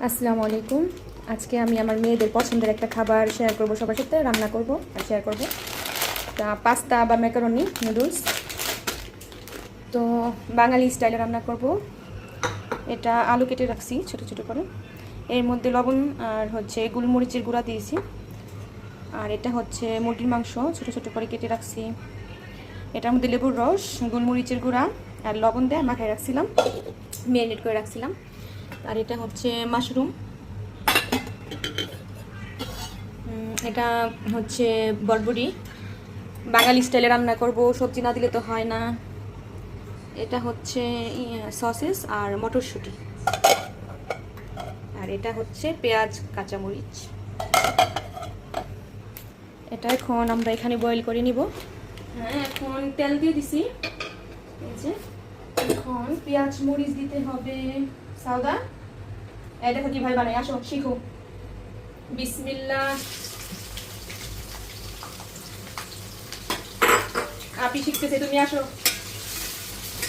আসসালামু আলাইকুম। আজকে আমি আমার মেয়েদের পছন্দের একটা খাবার শেয়ার করব, সবার সাথে রান্না করব আর শেয়ার করব। তা পাস্তা বা ম্যাকারনি নুডলস, তো বাঙালি স্টাইলে রান্না করব। এটা আলু কেটে রাখছি ছোট ছোট করে, এর মধ্যে লবণ আর হচ্ছে গোলমরিচের গুঁড়া দিয়েছি। আর এটা হচ্ছে মুরগির মাংস ছোট ছোট করে কেটে রাখছি। এটার মধ্যে লেবুর রস, গোলমরিচের গুঁড়া আর লবণ দিয়ে মাখায় রাখছিলাম, ম্যারিনেট করে রাখছিলাম। আর এটা হচ্ছে মাশরুম, এটা হচ্ছে বরবরি। বাঙালি স্টাইলে রান্না করব, সবজি না দিলে তো হয় না। এটা হচ্ছে সসেস আর মটরশুঁটি। আর এটা হচ্ছে পেঁয়াজ কাঁচামরিচ। এটা এখন আমরা এখানে বয়েল করে নিব। হ্যাঁ, এখন তেল দিয়ে দিছি। এই যে এখন পেঁয়াজ মরিচ দিতে হবে। সাউদা, এই দেখো কিভাবে বানাই, আসো শিখো। বিসমিল্লাহ। আপনি শিখতেছে, তুমি আসো।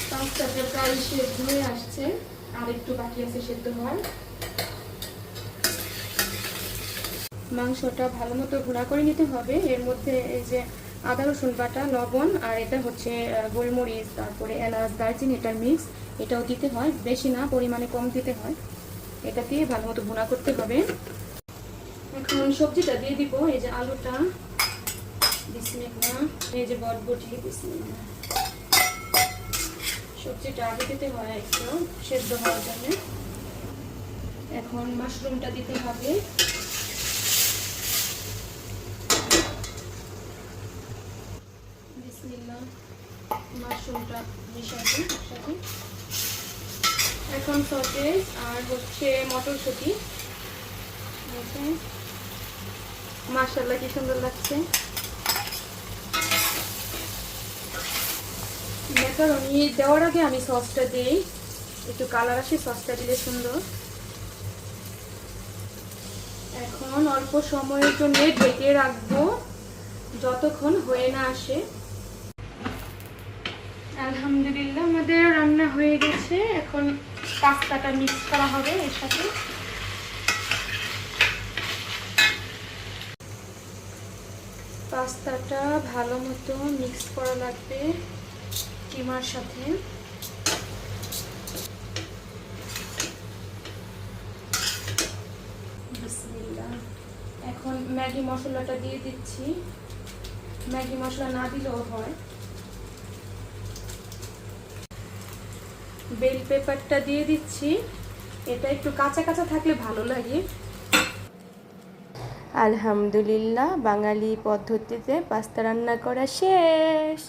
পাস্তাটা প্রায় সেদ্ধ হয়ে আসছে, আর একটু বাকি আছে সেদ্ধ হওয়ার। মাংসটা ভালো মতো গুঁড়া করে নিতে হবে। এর মধ্যে এই যে আদা রসুন বাটা, লবণ আর এটা হচ্ছে গোলমরিচ, তারপরে এলাচ দারচিনি, এটার মিক্স, এটাও দিতে হয়, বেশি না, পরিমাণে কম দিতে হয়। এটা দিয়ে ভালো মতো গুঁড়া করতে হবে। এখন সবজিটা দিয়ে দিব। এই যে আলুটা, বিসমিল্লাহ। এই যে বরবটি, বিসমিল্লাহ। সবজিটা আগে দিতে হয় একটু সেদ্ধ হওয়ার জন্য। এখন মাশরুমটা দিতে হবে। বিসমিল্লাহ। মাশরুমটা মিশাতে সাথে। এখন সসেস আর হচ্ছে মটরশুঁটি। মাশাআল্লাহ কি সুন্দর লাগছে। ম্যাকারনি দেওয়ার আগে আমি সসটা দিই, একটু কালার আসে, সসটা দিলে সুন্দর। এখন অল্প সময়ের জন্য ঢেকে রাখবো যতক্ষণ হয়ে না আসে। আলহামদুলিল্লাহ, আমাদের রান্না হয়ে গেছে। এখন পাস্তাটা মিক্স করা হবে এর সাথে। পাস্তাটা ভালো মতো মিক্স করা লাগবে কিমার সাথে। বিসমিল্লাহ। এখন ম্যাগি মশলাটা দিয়ে দিচ্ছি। ম্যাগি মশলা না দিলেও হয়। বেল পেপারটা দিয়ে দিচ্ছি, এটা একটু কাঁচা কাঁচা থাকলে ভালো লাগে। আলহামদুলিল্লাহ, বাঙালি পদ্ধতিতে পাস্তা রান্না করা শেষ।